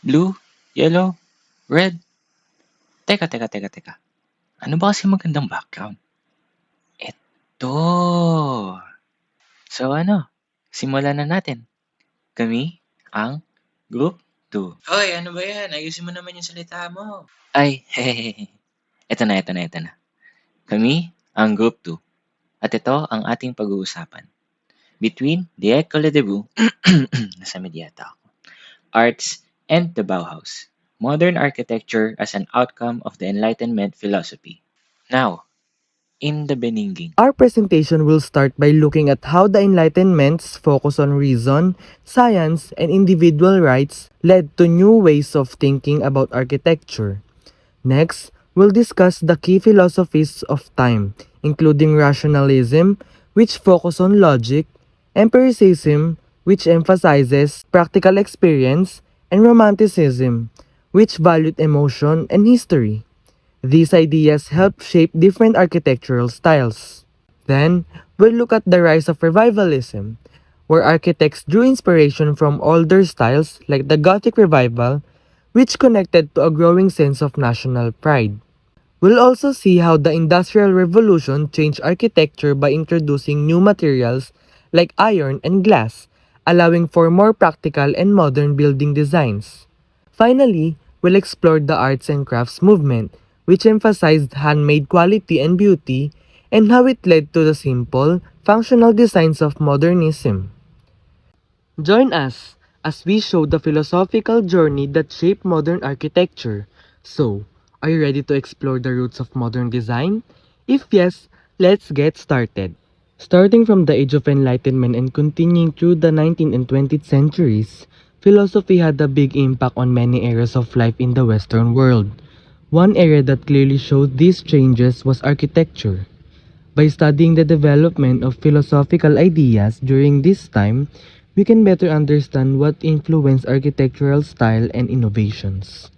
Blue, yellow, red. Teka. Ano ba kasi magandang background? Eto. So ano, simulan na natin. Kami ang Group 2. Hoy, ano ba yan? Ayusin mo naman yung salita mo. Ay, hehehe. Ito na. Kami ang Group 2. At ito ang ating pag-uusapan. Between the École de Beaux, nasa medyata ako, Arts, and the Bauhaus. Modern architecture as an outcome of the Enlightenment philosophy. Now, in the Beninging. Our presentation will start by looking at how the Enlightenment's focus on reason, science, and individual rights led to new ways of thinking about architecture. Next, we'll discuss the key philosophies of time, including rationalism, which focus on logic, empiricism, which emphasizes practical experience, and romanticism, which valued emotion and history. These ideas help shape different architectural styles. Then, we'll look at the rise of revivalism, where architects drew inspiration from older styles like the Gothic Revival, which connected to a growing sense of national pride. We'll also see how the Industrial Revolution changed architecture by introducing new materials like iron and glass, allowing for more practical and modern building designs. Finally, we'll explore the arts and crafts movement, which emphasized handmade quality and beauty, and how it led to the simple, functional designs of modernism. Join us as we show the philosophical journey that shaped modern architecture. So, are you ready to explore the roots of modern design? If yes, let's get started. Starting from the Age of Enlightenment and continuing through the 19th and 20th centuries, philosophy had a big impact on many areas of life in the Western world. One area that clearly showed these changes was architecture. By studying the development of philosophical ideas during this time, we can better understand what influenced architectural style and innovations.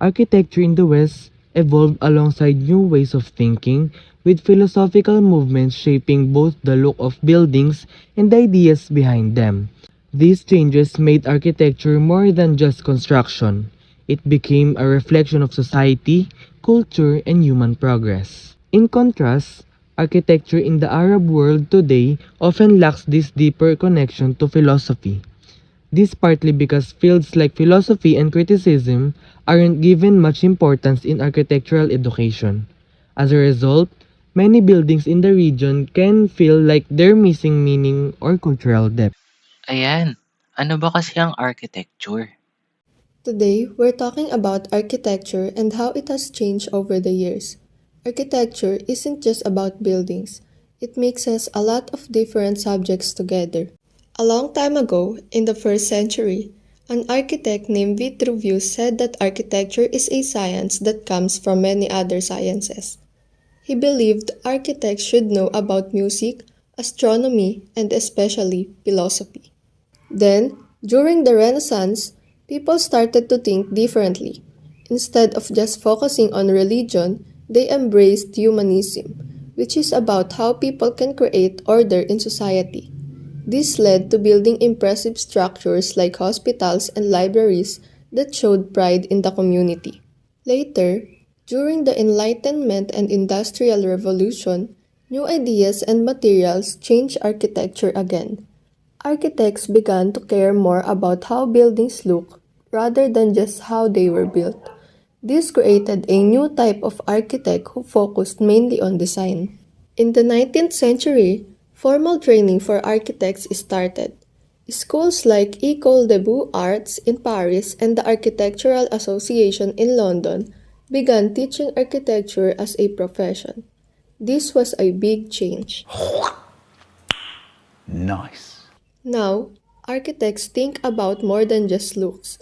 Architecture in the West evolved alongside new ways of thinking, with philosophical movements shaping both the look of buildings and the ideas behind them. These changes made architecture more than just construction. It became a reflection of society, culture, and human progress. In contrast, architecture in the Arab world today often lacks this deeper connection to philosophy. This partly because fields like philosophy and criticism aren't given much importance in architectural education. As a result, many buildings in the region can feel like they're missing meaning or cultural depth. Ayan, ano ba kasi ang architecture? Today, we're talking about architecture and how it has changed over the years. Architecture isn't just about buildings, it mixes a lot of different subjects together. A long time ago, in the 1st century, an architect named Vitruvius said that architecture is a science that comes from many other sciences. He believed architects should know about music, astronomy, and especially philosophy. Then, during the Renaissance, people started to think differently. Instead of just focusing on religion, they embraced humanism, which is about how people can create order in society. This led to building impressive structures like hospitals and libraries that showed pride in the community. Later, during the Enlightenment and Industrial Revolution, new ideas and materials changed architecture again. Architects began to care more about how buildings look rather than just how they were built. This created a new type of architect who focused mainly on design. In the 19th century, formal training for architects started. Schools like École des Beaux-Arts in Paris and the Architectural Association in London began teaching architecture as a profession. This was a big change. Nice. Now, architects think about more than just looks.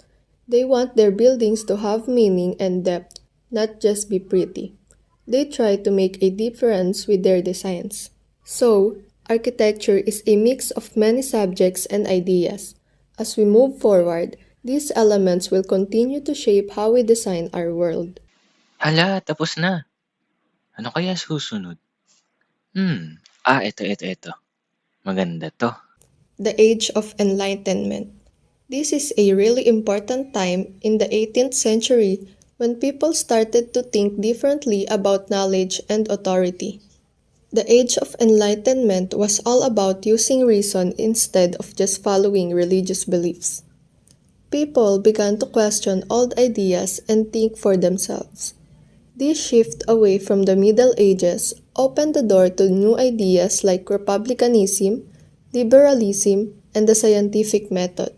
They want their buildings to have meaning and depth, not just be pretty. They try to make a difference with their designs. So, architecture is a mix of many subjects and ideas. As we move forward, these elements will continue to shape how we design our world. Hala, tapos na. Ano kaya susunod? Ito. Maganda to. The Age of Enlightenment. This is a really important time in the 18th century when people started to think differently about knowledge and authority. The Age of Enlightenment was all about using reason instead of just following religious beliefs. People began to question old ideas and think for themselves. This shift away from the Middle Ages opened the door to new ideas like republicanism, liberalism, and the scientific method.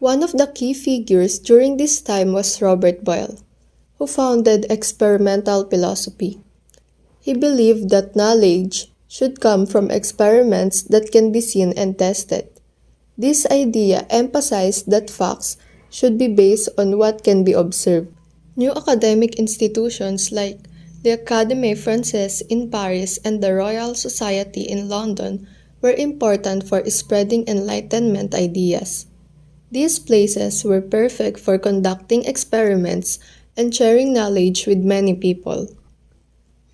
One of the key figures during this time was Robert Boyle, who founded experimental philosophy. He believed that knowledge should come from experiments that can be seen and tested. This idea emphasized that facts should be based on what can be observed. New academic institutions like the Académie Française in Paris and the Royal Society in London were important for spreading Enlightenment ideas. These places were perfect for conducting experiments and sharing knowledge with many people.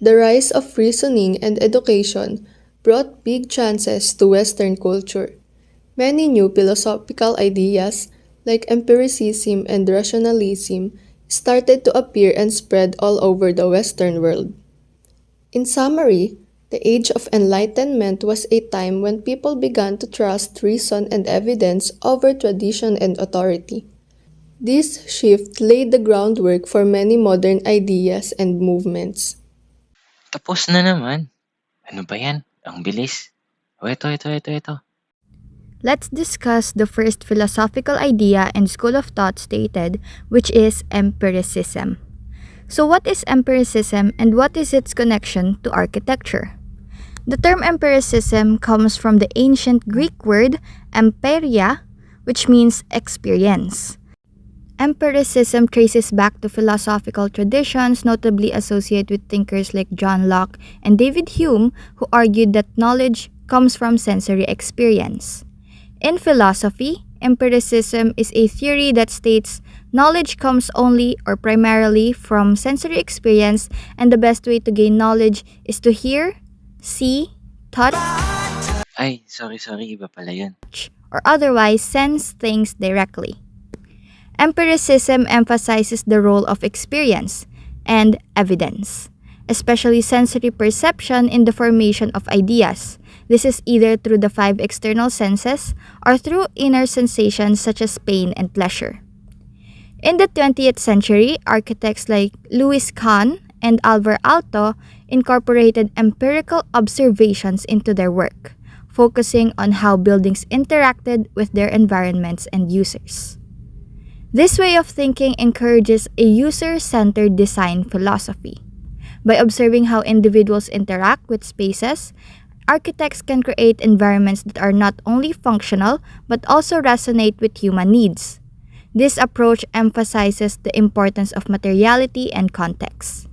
The rise of reasoning and education brought big chances to Western culture. Many new philosophical ideas, like empiricism and rationalism, started to appear and spread all over the Western world. In summary, the Age of Enlightenment was a time when people began to trust reason and evidence over tradition and authority. This shift laid the groundwork for many modern ideas and movements. Tapos na naman. Ano ba yan? Ang bilis. O, ito. Let's discuss the first philosophical idea and school of thought stated, which is empiricism. So what is empiricism and what is its connection to architecture? The term empiricism comes from the ancient Greek word empiria, which means experience. Empiricism traces back to philosophical traditions notably associated with thinkers like John Locke and David Hume, who argued that knowledge comes from sensory experience. In philosophy, empiricism is a theory that states knowledge comes only or primarily from sensory experience, and the best way to gain knowledge is to hear, see, touch, Ay, sorry, iba pala yun. or otherwise sense things directly. Empiricism emphasizes the role of experience and evidence, especially sensory perception in the formation of ideas. This is either through the five external senses or through inner sensations such as pain and pleasure. In the 20th century, architects like Louis Kahn and Alvar Aalto incorporated empirical observations into their work, focusing on how buildings interacted with their environments and users. This way of thinking encourages a user-centered design philosophy. By observing how individuals interact with spaces, architects can create environments that are not only functional but also resonate with human needs. This approach emphasizes the importance of materiality and context.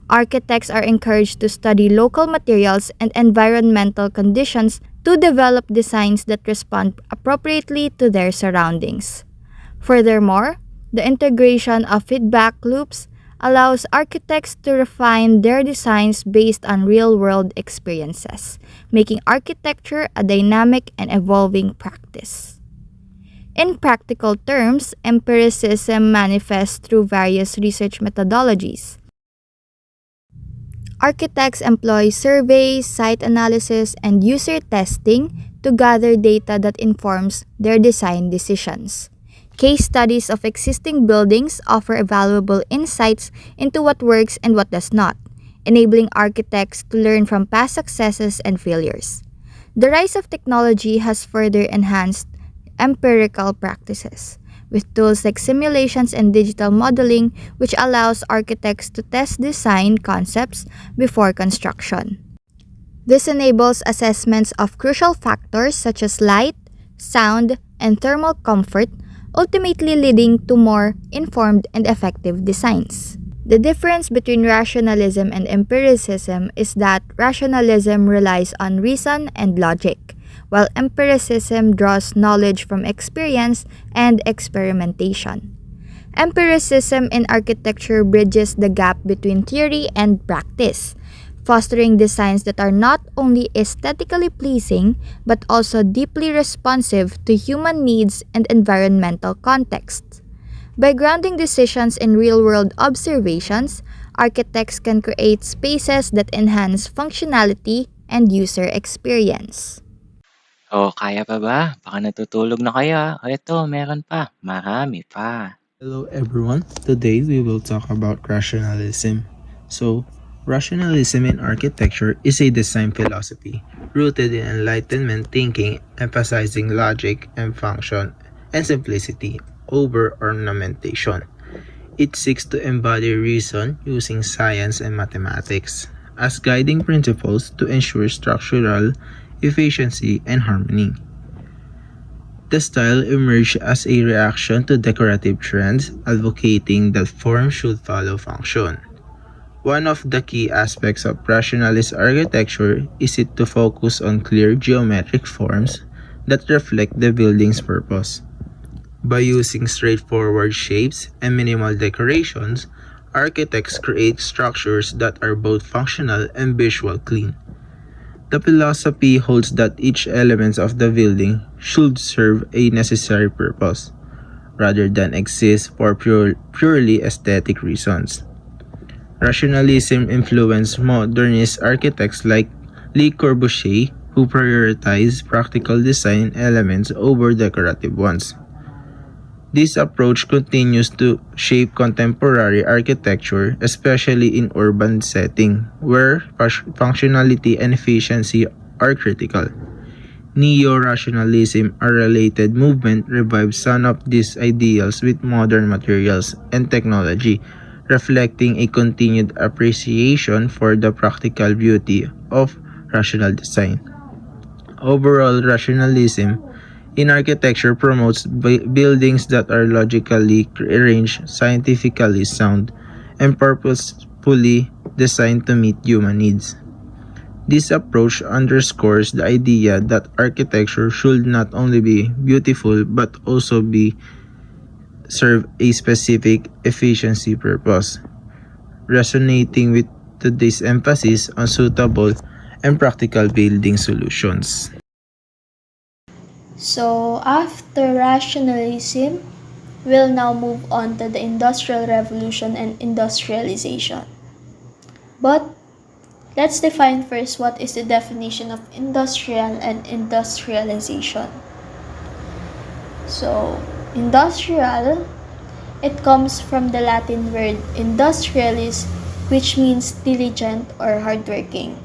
Architects are encouraged to study local materials and environmental conditions to develop designs that respond appropriately to their surroundings. Furthermore, the integration of feedback loops allows architects to refine their designs based on real-world experiences, making architecture a dynamic and evolving practice. In practical terms, empiricism manifests through various research methodologies. Architects employ surveys, site analysis, and user testing to gather data that informs their design decisions. Case studies of existing buildings offer valuable insights into what works and what does not, enabling architects to learn from past successes and failures. The rise of technology has further enhanced empirical practices, with tools like simulations and digital modeling, which allows architects to test design concepts before construction. This enables assessments of crucial factors such as light, sound, and thermal comfort, ultimately leading to more informed and effective designs. The difference between rationalism and empiricism is that rationalism relies on reason and logic, while empiricism draws knowledge from experience and experimentation. Empiricism in architecture bridges the gap between theory and practice, fostering designs that are not only aesthetically pleasing but also deeply responsive to human needs and environmental contexts. By grounding decisions in real world observations, architects can create spaces that enhance functionality and user experience. Oh, kaya pa ba? Baka natutulog na kayo ah. O eto, meron pa. Marami pa. Hello everyone. Today we will talk about rationalism. So, rationalism in architecture is a design philosophy rooted in Enlightenment thinking, emphasizing logic and function and simplicity over ornamentation. It seeks to embody reason using science and mathematics as guiding principles to ensure structural efficiency and harmony. The style emerged as a reaction to decorative trends, advocating that form should follow function. One of the key aspects of rationalist architecture is it to focus on clear geometric forms that reflect the building's purpose. By using straightforward shapes and minimal decorations, architects create structures that are both functional and visual clean. The philosophy holds that each element of the building should serve a necessary purpose, rather than exist for purely aesthetic reasons. Rationalism influenced modernist architects like Le Corbusier, who prioritized practical design elements over decorative ones. This approach continues to shape contemporary architecture, especially in urban settings, where functionality and efficiency are critical. Neo-rationalism, a related movement, revives some of these ideals with modern materials and technology, reflecting a continued appreciation for the practical beauty of rational design. Overall, rationalism in architecture promotes buildings that are logically arranged, scientifically sound, and purposefully designed to meet human needs. This approach underscores the idea that architecture should not only be beautiful but also be serve a specific efficiency purpose, resonating with today's emphasis on suitable and practical building solutions. So, after rationalism, we'll now move on to the Industrial Revolution and industrialization. But let's define first what is the definition of industrial and industrialization. So, industrial, it comes from the Latin word industrialis, which means diligent or hardworking.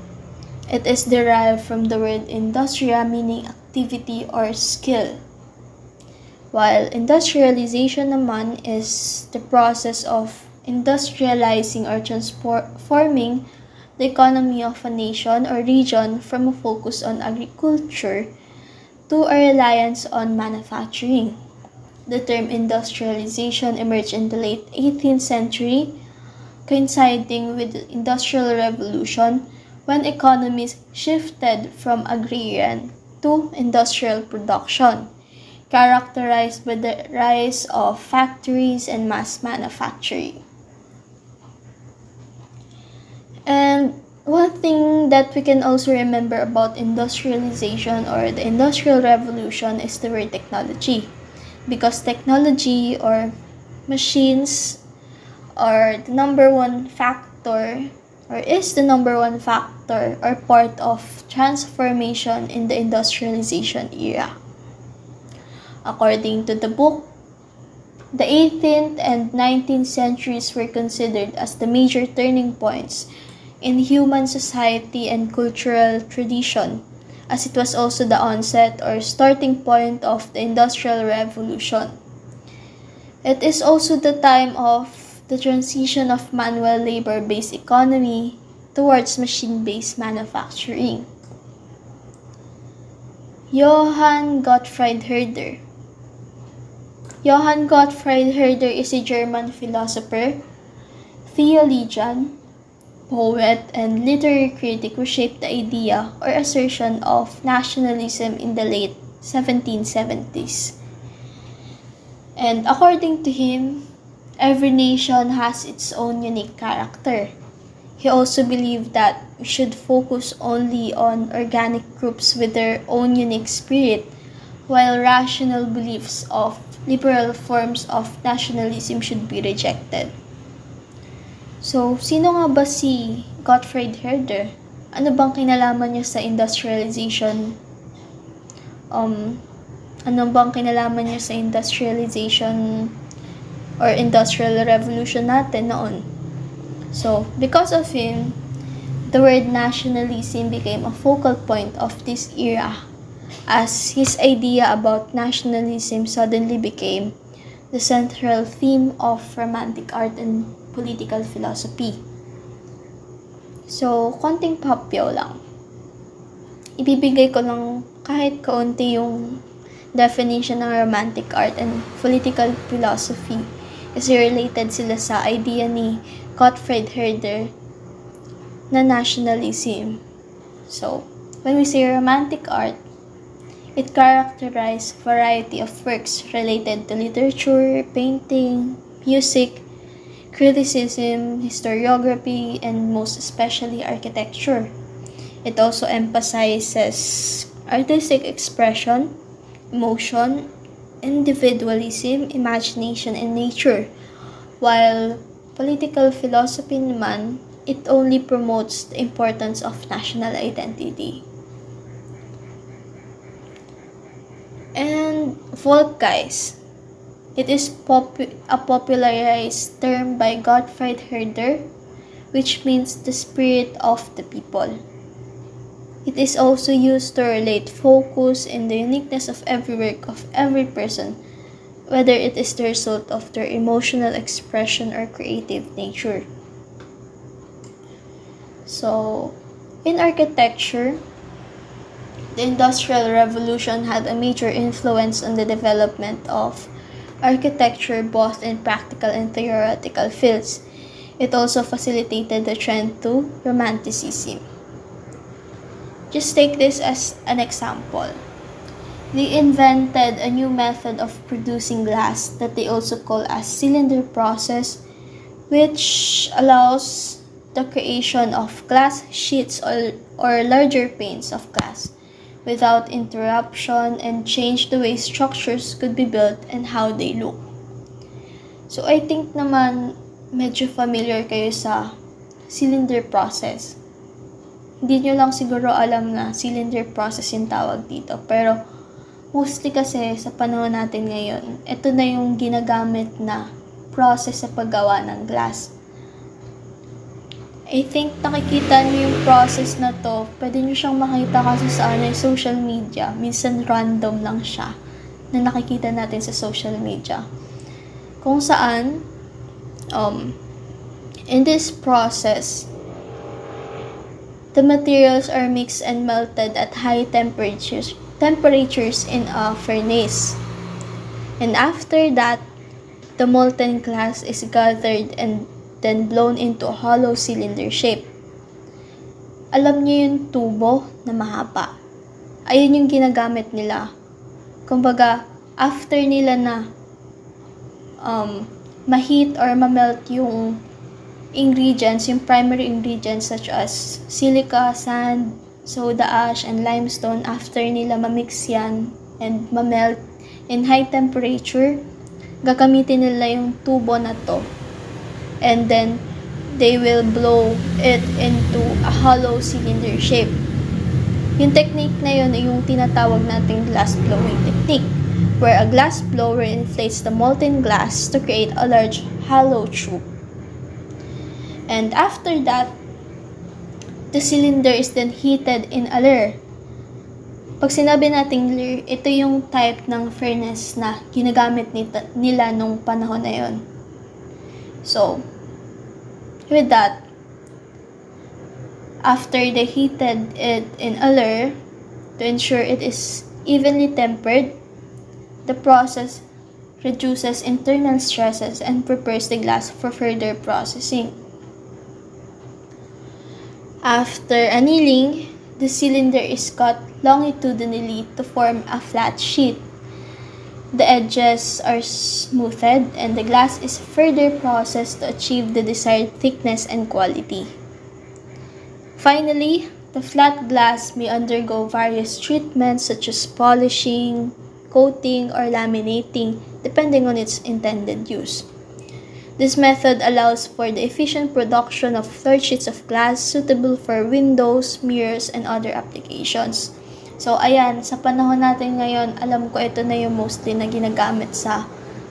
It is derived from the word industria, meaning activity or skill. While industrialization naman is the process of industrializing or transforming the economy of a nation or region from a focus on agriculture to a reliance on manufacturing. The term industrialization emerged in the late 18th century, coinciding with the Industrial Revolution, when economies shifted from agrarian to industrial production, characterized by the rise of factories and mass manufacturing. And one thing that we can also remember about industrialization or the Industrial Revolution is the word technology, because technology or machines are the number one factor or is the number one factor or part of transformation in the industrialization era. According to the book, the 18th and 19th centuries were considered as the major turning points in human society and cultural tradition, as it was also the onset or starting point of the Industrial Revolution. It is also the time of the transition of manual labor-based economy towards machine-based manufacturing. Johann Gottfried Herder. Johann Gottfried Herder is a German philosopher, theologian, poet, and literary critic who shaped the idea or assertion of nationalism in the late 1770s. And according to him, every nation has its own unique character. He also believed that we should focus only on organic groups with their own unique spirit, while rational beliefs of liberal forms of nationalism should be rejected. So, sino nga ba si Gottfried Herder? Ano bang kinalaman niya sa industrialization? Ano bang kinalaman niya sa industrialization or industrial revolution natin noon? So, because of him, the word nationalism became a focal point of this era, as his idea about nationalism suddenly became the central theme of romantic art and political philosophy. So, konting papyaw lang. Ibibigay ko lang kahit kaunti yung definition ng romantic art and political philosophy kasi related sila sa idea ni Gottfried Herder na nationalism. So, when we say romantic art, it characterizes a variety of works related to literature, painting, music, criticism, historiography, and most especially architecture. It also emphasizes artistic expression, emotion, individualism, imagination, and nature, while political philosophy naman, it only promotes the importance of national identity. And Volksgeist. It is a popularized term by Gottfried Herder, which means the spirit of the people. It is also used to relate focus and the uniqueness of every work of every person, whether it is the result of their emotional expression or creative nature. So, in architecture, the Industrial Revolution had a major influence on the development of architecture both in practical and theoretical fields. It also facilitated the trend to Romanticism. Just take this as an example. They invented a new method of producing glass that they also call as cylinder process, which allows the creation of glass sheets or larger panes of glass without interruption and change the way structures could be built and how they look. So I think naman medyo familiar kayo sa cylinder process. Hindi nyo lang siguro alam na cylinder process yung tawag dito. Pero mostly kasi sa panahon natin ngayon, ito na yung ginagamit na process sa paggawa ng glass. I think nakikita niyo yung process na to. Pwede niyo siyang makita kasi sa social media. Minsan random lang siya na nakikita natin sa social media. Kung saan, in this process, the materials are mixed and melted at high temperatures in a furnace. And after that, the molten glass is gathered and then blown into a hollow cylinder shape. Alam niyo yung tubo na mahaba. Ayun yung ginagamit nila. Kumbaga, after nila na ma-heat or ma-melt yung ingredients, yung primary ingredients such as silica, sand, soda ash, and limestone, after nila ma-mix yan and ma-melt in high temperature, gagamitin nila yung tubo na to. And then, they will blow it into a hollow cylinder shape. Yung technique na yun ay yung tinatawag nating glass blowing technique, where a glass blower inflates the molten glass to create a large hollow tube. And after that, the cylinder is then heated in a layer. Pag sinabi nating layer, ito yung type ng furnace na ginagamit nila nung panahon na yun. So, with that, after they heated it in a layer to ensure it is evenly tempered, the process reduces internal stresses and prepares the glass for further processing. After annealing, the cylinder is cut longitudinally to form a flat sheet. The edges are smoothed and the glass is further processed to achieve the desired thickness and quality. Finally, the flat glass may undergo various treatments such as polishing, coating, or laminating, depending on its intended use. This method allows for the efficient production of third sheets of glass suitable for windows, mirrors, and other applications. So, ayan, sa panahon natin ngayon, alam ko ito na yung mostly na ginagamit sa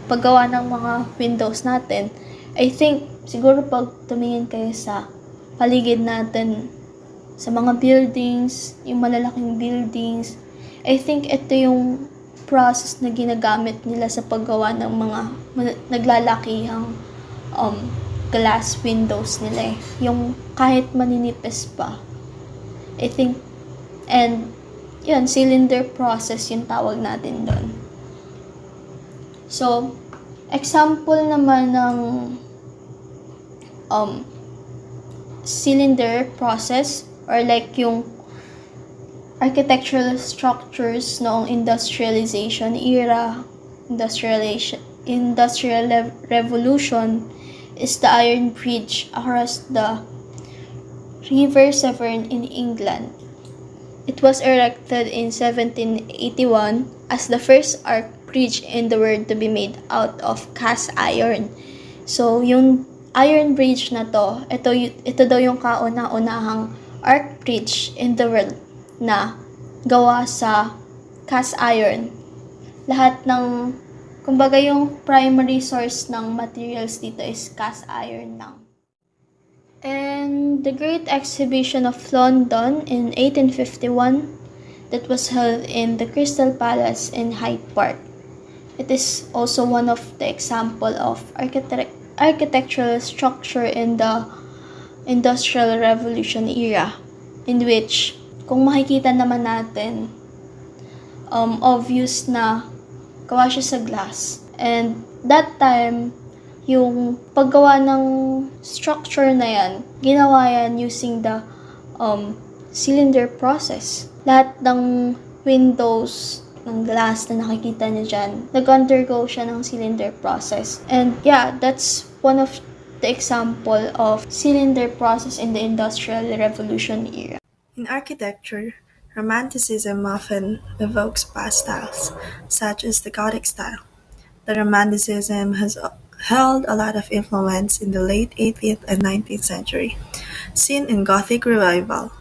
paggawa ng mga windows natin. I think, siguro pag tumingin kayo sa paligid natin, sa mga buildings, yung malalaking buildings, I think ito yung process na ginagamit nila sa paggawa ng mga naglalakihang glass windows nila eh. Yung kahit maninipis pa. I think, and yun, cylinder process yung tawag natin doon. So, example naman ng cylinder process or like yung architectural structures noong industrialization era, industrial revolution is the Iron Bridge across the River Severn in England. It was erected in 1781 as the first arch bridge in the world to be made out of cast iron. So, yung Iron Bridge na to, ito daw yung kauna-unahang arch bridge in the world na gawa sa cast iron. Lahat ng, kumbaga yung primary source ng materials dito is cast iron lang. And the Great Exhibition of London in 1851 that was held in the Crystal Palace in Hyde Park. It is also one of the example of architectural structure in the Industrial Revolution era, in which, kung makikita naman natin, obvious na gawa siya sa glass. And that time, yung paggawa ng structure na yan, ginawa yan using the cylinder process. Lahat ng windows ng glass na nakikita niyo dyan, nag-undergo siya ng cylinder process. And yeah, that's one of the example of cylinder process in the Industrial Revolution era. In architecture, Romanticism often evokes past styles, such as the Gothic style. The Romanticism has held a lot of influence in the late 18th and 19th century, seen in Gothic revival.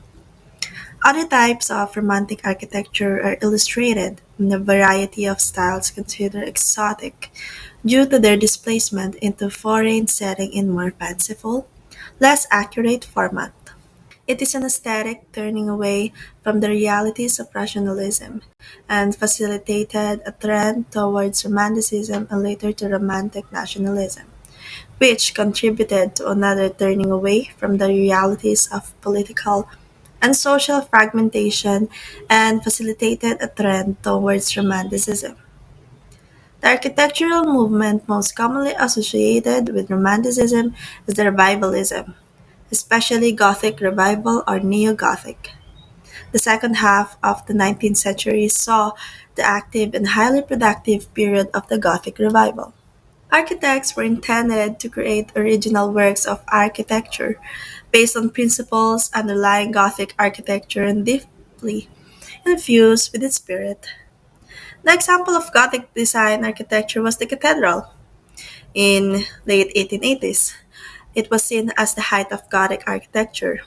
Other types of Romantic architecture are illustrated in a variety of styles considered exotic due to their displacement into foreign setting in more fanciful, less accurate format. It is an aesthetic turning away from the realities of rationalism and facilitated a trend towards Romanticism and later to Romantic nationalism, which contributed to another turning away from the realities of political and social fragmentation and facilitated a trend towards Romanticism. The architectural movement most commonly associated with Romanticism is the Revivalism, especially Gothic Revival or Neo-Gothic. The second half of the 19th century saw the active and highly productive period of the Gothic Revival. Architects were intended to create original works of architecture based on principles underlying Gothic architecture and deeply infused with its spirit. The example of Gothic design architecture was the cathedral. In late 1880s, it was seen as the height of Gothic architecture.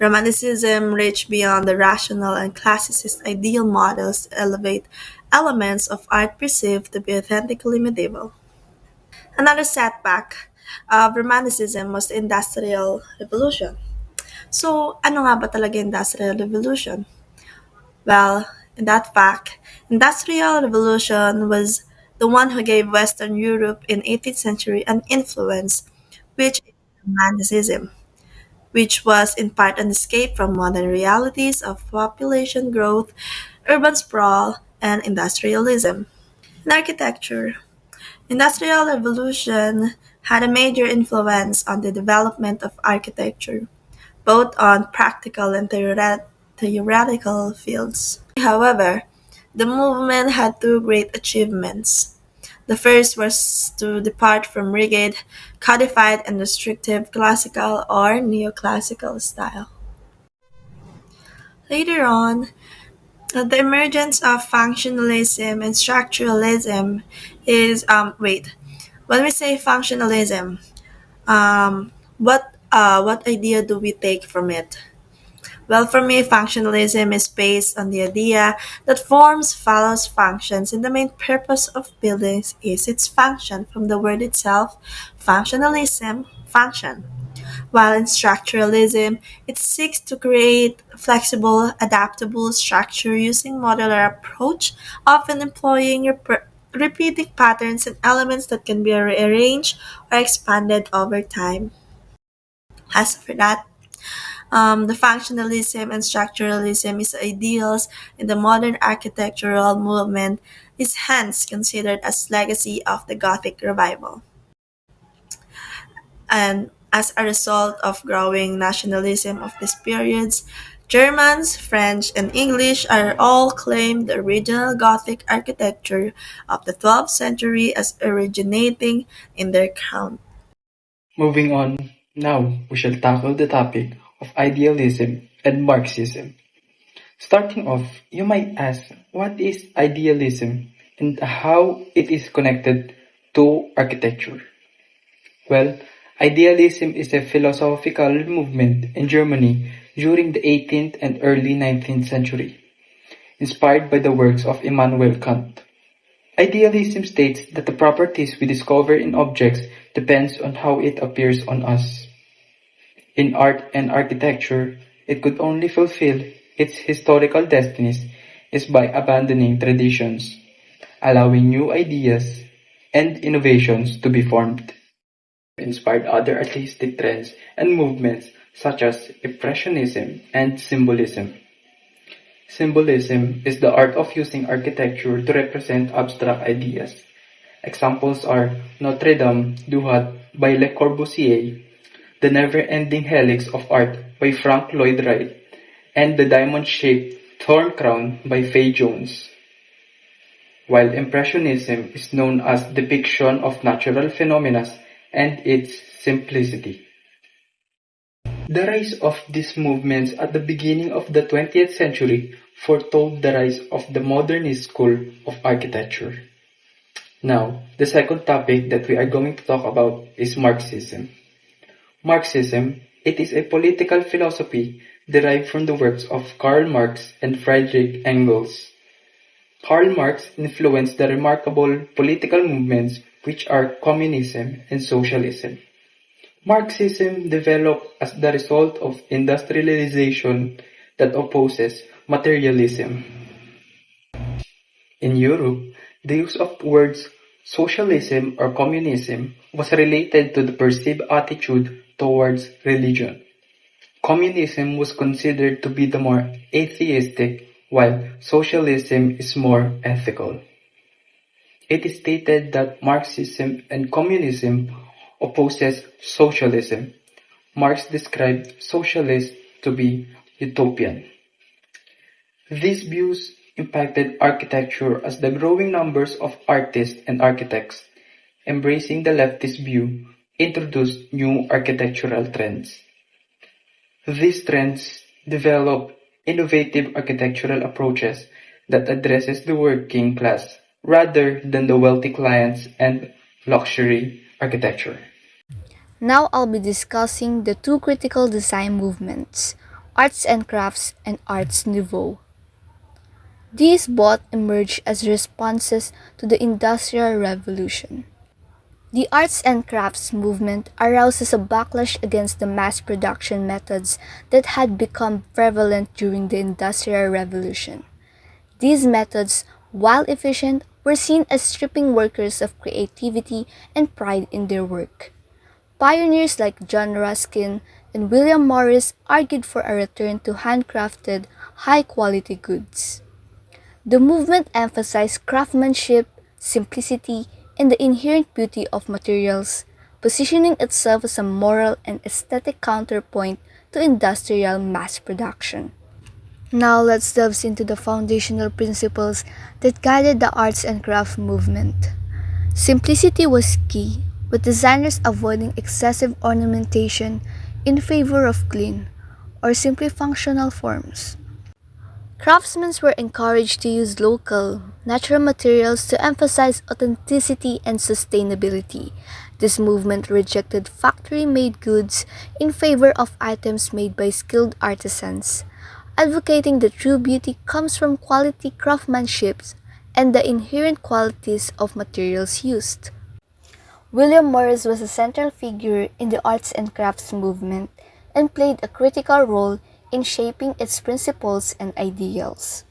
Romanticism reached beyond the rational and classicist ideal models to elevate elements of art perceived to be authentically medieval. Another setback of Romanticism was the Industrial Revolution. So, ano nga ba talaga Industrial Revolution? Well, in that fact, Industrial Revolution was the one who gave Western Europe in 18th century an influence, which is Romanticism, which was in part an escape from modern realities of population growth, urban sprawl, and industrialism. In architecture, Industrial Revolution had a major influence on the development of architecture, both on practical and theoretical fields. However, the movement had two great achievements. The first was to depart from rigid, codified, and restrictive classical or neoclassical style. Later on, the emergence of functionalism and structuralism is when we say functionalism, what idea do we take from it? Well, for me, functionalism is based on the idea that forms follows functions, and the main purpose of buildings is its function from the word itself, functionalism, function. While in structuralism, it seeks to create flexible, adaptable structure using modular approach, often employing repeating patterns and elements that can be rearranged or expanded over time. As for that, the functionalism and structuralism is ideals in the modern architectural movement is hence considered as legacy of the Gothic revival. And as a result of growing nationalism of these periods, Germans, French, and English are all claimed the original Gothic architecture of the 12th century as originating in their country. Moving on, now we shall tackle the topic of idealism and Marxism. Starting off, you might ask, what is idealism and how it is connected to architecture? Well, idealism is a philosophical movement in Germany during the 18th and early 19th century, inspired by the works of Immanuel Kant. Idealism states that the properties we discover in objects depends on how it appears on us. In art and architecture, it could only fulfill its historical destinies is by abandoning traditions, allowing new ideas and innovations to be formed. Inspired other artistic trends and movements such as Impressionism and Symbolism. Symbolism is the art of using architecture to represent abstract ideas. Examples are Notre Dame du Hat by Le Corbusier, The Never-Ending Helix of Art by Frank Lloyd Wright, and The Diamond-Shaped Thorn Crown by Fay Jones. While Impressionism is known as depiction of natural phenomena and its simplicity. The rise of these movements at the beginning of the 20th century foretold the rise of the modernist school of architecture. Now, the second topic that we are going to talk about is Marxism. Marxism, it is a political philosophy derived from the works of Karl Marx and Friedrich Engels. Karl Marx influenced the remarkable political movements which are communism and socialism. Marxism developed as the result of industrialization that opposes materialism. In Europe, the use of words socialism or communism was related to the perceived attitude towards religion. Communism was considered to be the more atheistic, while socialism is more ethical. It is stated that Marxism and communism opposes socialism. Marx described socialists to be utopian. These views impacted architecture as the growing numbers of artists and architects, embracing the leftist view, introduced new architectural trends. These trends developed innovative architectural approaches that addresses the working class rather than the wealthy clients and luxury architecture. Now I'll be discussing the two critical design movements, arts and crafts and arts nouveau. These both emerged as responses to the Industrial Revolution. The arts and crafts movement arouses a backlash against the mass production methods that had become prevalent during the Industrial Revolution. These methods, while efficient, were seen as stripping workers of creativity and pride in their work. Pioneers like John Ruskin and William Morris argued for a return to handcrafted, high-quality goods. The movement emphasized craftsmanship, simplicity, and the inherent beauty of materials, positioning itself as a moral and aesthetic counterpoint to industrial mass production. Now let's delve into the foundational principles that guided the arts and craft movement. Simplicity was key, with designers avoiding excessive ornamentation in favor of clean or simply functional forms. Craftsmen were encouraged to use local, natural materials to emphasize authenticity and sustainability. This movement rejected factory-made goods in favor of items made by skilled artisans, advocating that true beauty comes from quality craftsmanship and the inherent qualities of materials used. William Morris was a central figure in the arts and crafts movement and played a critical role in shaping its principles and ideals.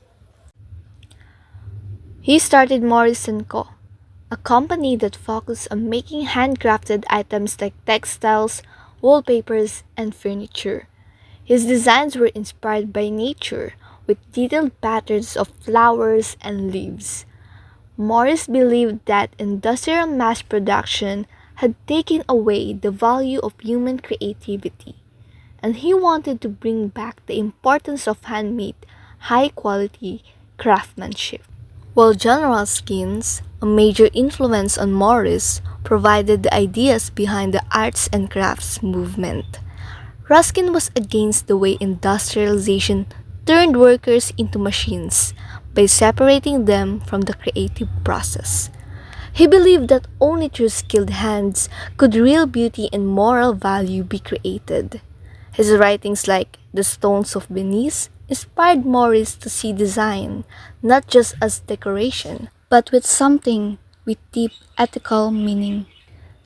He started Morris & Co., a company that focused on making handcrafted items like textiles, wallpapers, and furniture. His designs were inspired by nature, with detailed patterns of flowers and leaves. Morris believed that industrial mass production had taken away the value of human creativity, and he wanted to bring back the importance of handmade, high-quality craftsmanship. While John Ruskin's, a major influence on Morris, provided the ideas behind the arts and crafts movement. Ruskin was against the way industrialization turned workers into machines by separating them from the creative process. He believed that only through skilled hands could real beauty and moral value be created. His writings like The Stones of Venice inspired Morris to see design not just as decoration, but with something with deep ethical meaning.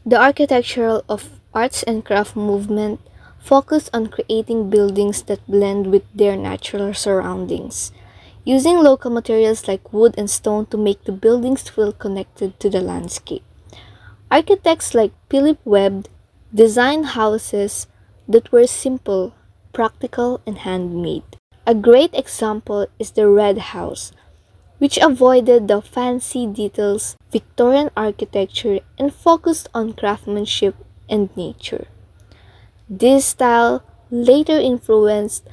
The architectural of arts and craft movement focused on creating buildings that blend with their natural surroundings, using local materials like wood and stone to make the buildings feel connected to the landscape. Architects like Philip Webb designed houses that were simple, practical, and handmade. A great example is the Red House, which avoided the fancy details, Victorian architecture, and focused on craftsmanship and nature. This style later influenced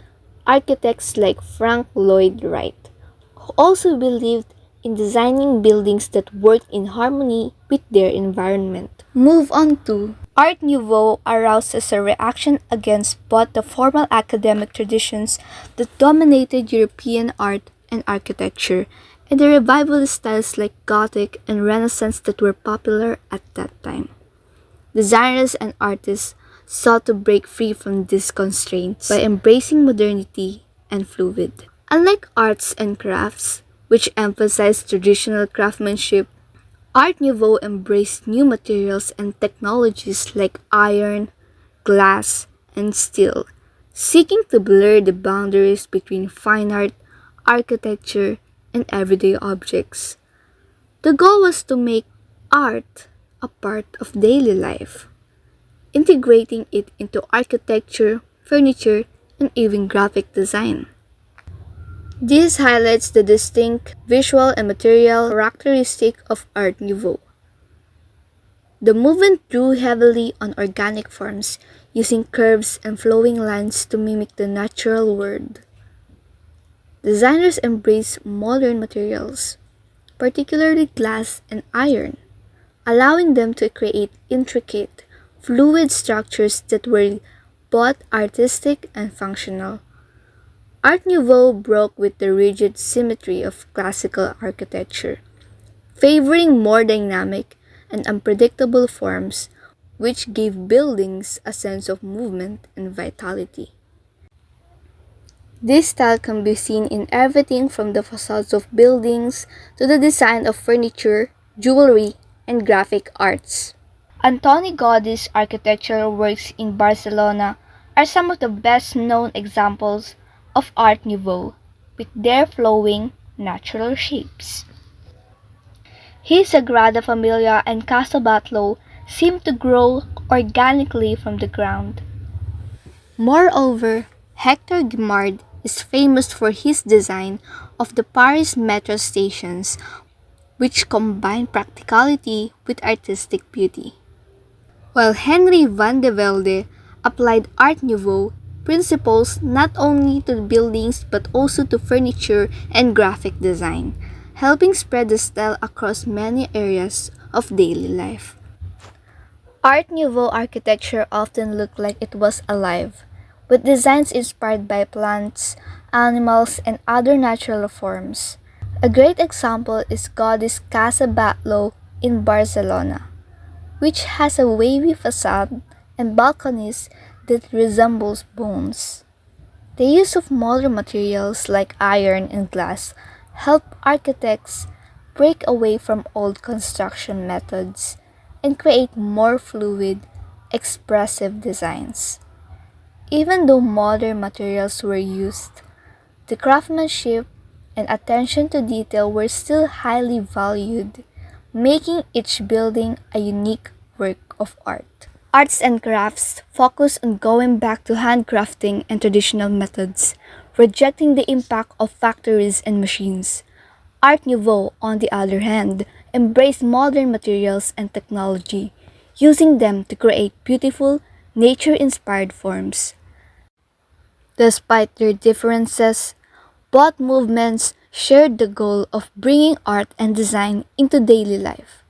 architects like Frank Lloyd Wright, who also believed in designing buildings that worked in harmony with their environment. Move on to Art Nouveau arouses a reaction against both the formal academic traditions that dominated European art and architecture and the revivalist styles like Gothic and Renaissance that were popular at that time. Designers and artists sought to break free from these constraints by embracing modernity and fluid. Unlike arts and crafts, which emphasize traditional craftsmanship, Art Nouveau embraced new materials and technologies like iron, glass, and steel, seeking to blur the boundaries between fine art, architecture, and everyday objects. The goal was to make art a part of daily life, integrating it into architecture, furniture, and even graphic design. This highlights the distinct visual and material characteristic of Art Nouveau. The movement drew heavily on organic forms, using curves and flowing lines to mimic the natural world. Designers embraced modern materials, particularly glass and iron, allowing them to create intricate, fluid structures that were both artistic and functional. Art Nouveau broke with the rigid symmetry of classical architecture, favoring more dynamic and unpredictable forms which gave buildings a sense of movement and vitality. This style can be seen in everything from the facades of buildings to the design of furniture, jewelry, and graphic arts. Antoni Gaudi's architectural works in Barcelona are some of the best-known examples of Art Nouveau, with their flowing, natural shapes. His Sagrada Familia and Casa Batlló seem to grow organically from the ground. Moreover, Hector Guimard is famous for his design of the Paris metro stations, which combine practicality with artistic beauty. While Henry van de Velde applied Art Nouveau principles not only to buildings but also to furniture and graphic design, helping spread the style across many areas of daily life. Art Nouveau architecture often looked like it was alive, with designs inspired by plants, animals, and other natural forms. A great example is Gaudí's Casa Batlló in Barcelona, which has a wavy facade and balconies that resembles bones. The use of modern materials like iron and glass help architects break away from old construction methods and create more fluid, expressive designs. Even though modern materials were used, the craftsmanship and attention to detail were still highly valued, making each building a unique work of art. Arts and crafts focus on going back to handcrafting and traditional methods, rejecting the impact of factories and machines. Art Nouveau, on the other hand, embraced modern materials and technology, using them to create beautiful, nature-inspired forms. Despite their differences, both movements shared the goal of bringing art and design into daily life,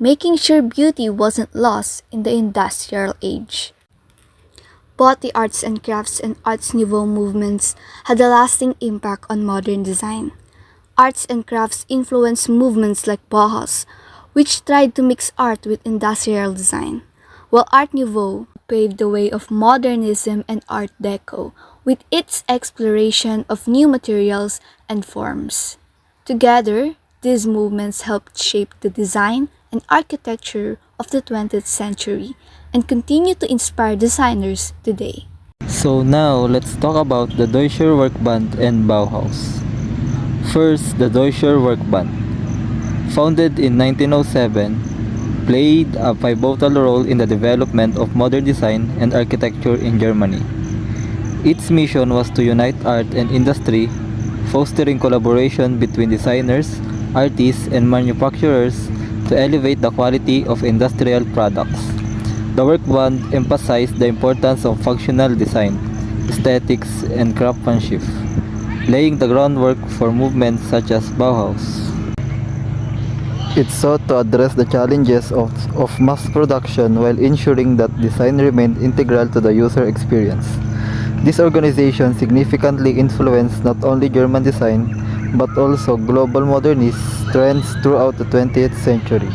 making sure beauty wasn't lost in the industrial age. Both the arts and crafts and Arts Nouveau movements had a lasting impact on modern design. Arts and crafts influenced movements like Bauhaus, which tried to mix art with industrial design, while Art Nouveau paved the way of modernism and Art Deco with its exploration of new materials and forms. Together, these movements helped shape the design and architecture of the 20th century and continue to inspire designers today. So now, let's talk about the Deutscher Werkbund and Bauhaus. First, the Deutscher Werkbund. Founded in 1907, played a pivotal role in the development of modern design and architecture in Germany. Its mission was to unite art and industry, fostering collaboration between designers, artists, and manufacturers to elevate the quality of industrial products. The Werkbund emphasized the importance of functional design, aesthetics, and craftsmanship, laying the groundwork for movements such as Bauhaus. It sought to address the challenges of mass production while ensuring that design remained integral to the user experience. This organization significantly influenced not only German design but also global modernist trends throughout the 20th century.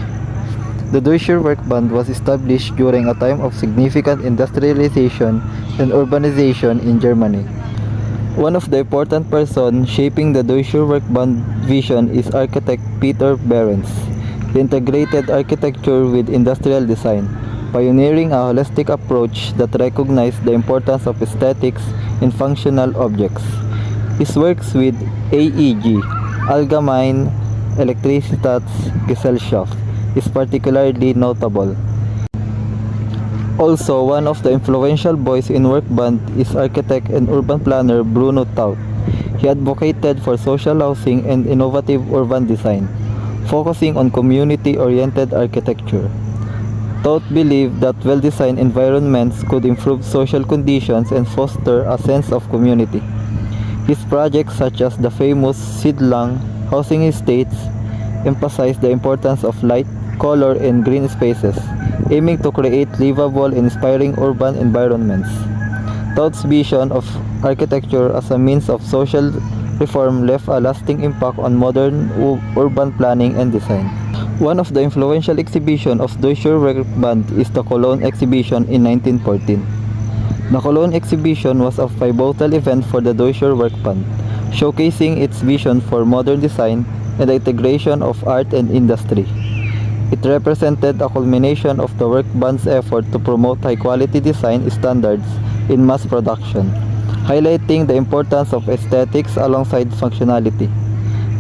The Deutscher Werkbund was established during a time of significant industrialization and urbanization in Germany. One of the important persons shaping the Deutscher Werkbund vision is architect Peter Behrens. He integrated architecture with industrial design, pioneering a holistic approach that recognized the importance of aesthetics in functional objects. His works with AEG, Allgemeine Elektrizitätsgesellschaft, is particularly notable. Also, one of the influential voices in Werkbund is architect and urban planner Bruno Taut. He advocated for social housing and innovative urban design, focusing on community-oriented architecture. Taut believed that well-designed environments could improve social conditions and foster a sense of community. His projects, such as the famous Siedlung housing estates, emphasized the importance of light, color, and green spaces, aiming to create livable and inspiring urban environments. Taut's vision of architecture as a means of social reform left a lasting impact on modern urban planning and design. One of the influential exhibitions of Deutscher Werkbund is the Cologne exhibition in 1914. The Cologne exhibition was a pivotal event for the Deutscher Werkbund, showcasing its vision for modern design and the integration of art and industry. It represented a culmination of the Werkbund's effort to promote high-quality design standards in mass production, highlighting the importance of aesthetics alongside functionality.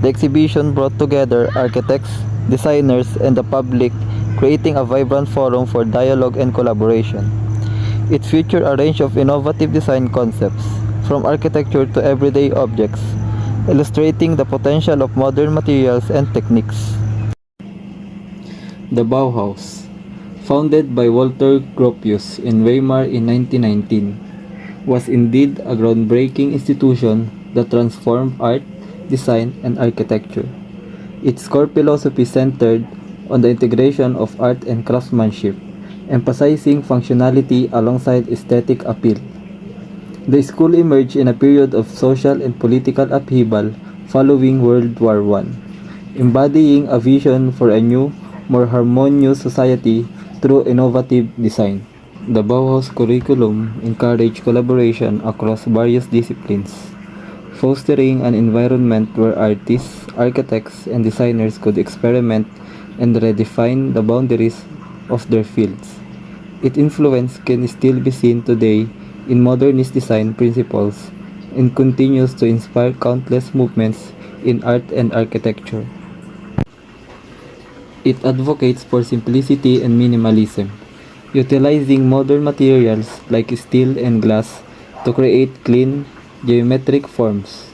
The exhibition brought together architects, designers, and the public, creating a vibrant forum for dialogue and collaboration. It featured a range of innovative design concepts, from architecture to everyday objects, illustrating the potential of modern materials and techniques. The Bauhaus, founded by Walter Gropius in Weimar in 1919, was indeed a groundbreaking institution that transformed art, design, and architecture. Its core philosophy centered on the integration of art and craftsmanship, emphasizing functionality alongside aesthetic appeal. The school emerged in a period of social and political upheaval following World War I, embodying a vision for a new, more harmonious society through innovative design. The Bauhaus curriculum encouraged collaboration across various disciplines, fostering an environment where artists, architects, and designers could experiment and redefine the boundaries of their fields. Its influence can still be seen today in modernist design principles and continues to inspire countless movements in art and architecture. It advocates for simplicity and minimalism, utilizing modern materials like steel and glass to create clean, geometric forms.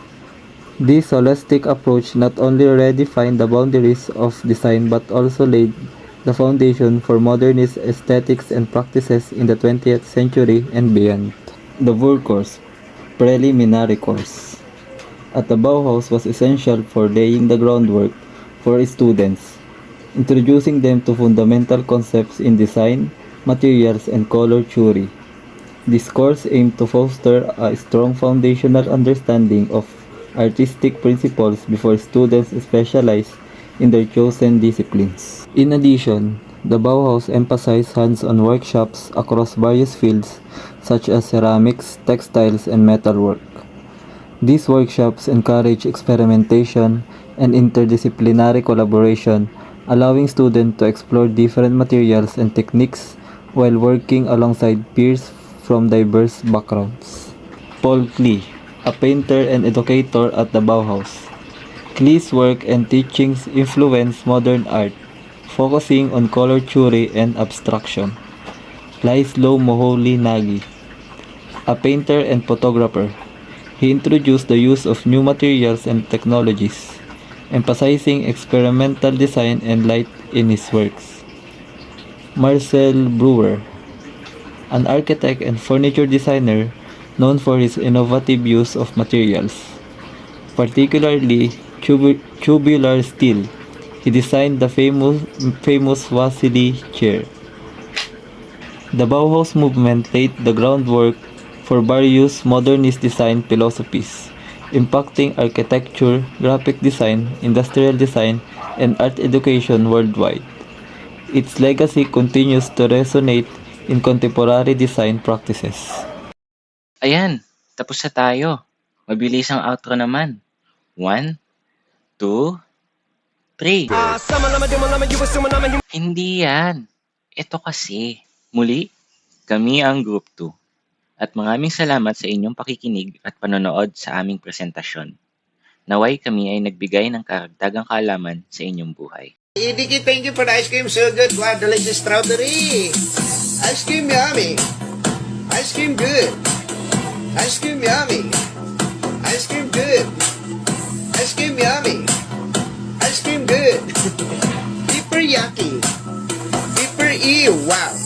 This holistic approach not only redefined the boundaries of design but also laid the foundation for modernist aesthetics and practices in the 20th century and beyond. The Word Course, Preliminary Course, at the Bauhaus was essential for laying the groundwork for students, introducing them to fundamental concepts in design, materials, and color theory. This course aimed to foster a strong foundational understanding of artistic principles before students specialize in their chosen disciplines. In addition, the Bauhaus emphasized hands-on workshops across various fields such as ceramics, textiles, and metalwork. These workshops encourage experimentation and interdisciplinary collaboration, allowing students to explore different materials and techniques while working alongside peers from diverse backgrounds. Paul Klee, a painter and educator at the Bauhaus. Klee's work and teachings influenced modern art, focusing on color theory and abstraction. Laszlo Moholy-Nagy, a painter and photographer. He introduced the use of new materials and technologies, emphasizing experimental design and light in his works. Marcel Breuer, an architect and furniture designer known for his innovative use of materials, particularly tubular steel. He designed the famous Vasily chair. The Bauhaus movement laid the groundwork for various modernist design philosophies, impacting architecture, graphic design, industrial design, and art education worldwide. Its legacy continues to resonate in contemporary design practices. Ayan, tapos na tayo. Mabilis ang outro naman. 1, 2, 3. Hindi yan. Ito kasi. Muli, kami ang Group 2. At maraming salamat sa inyong pakikinig at panonood sa aming presentasyon. Naway kami ay nagbigay ng karagdagang kaalaman sa inyong buhay. Vicky, thank you for the ice cream. So good. Wow, delicious strawberry. Ice cream yummy. Ice cream good. Ice cream yummy. Ice cream good. Ice cream yummy. Ice cream good. Super yucky. Super ew. Wow.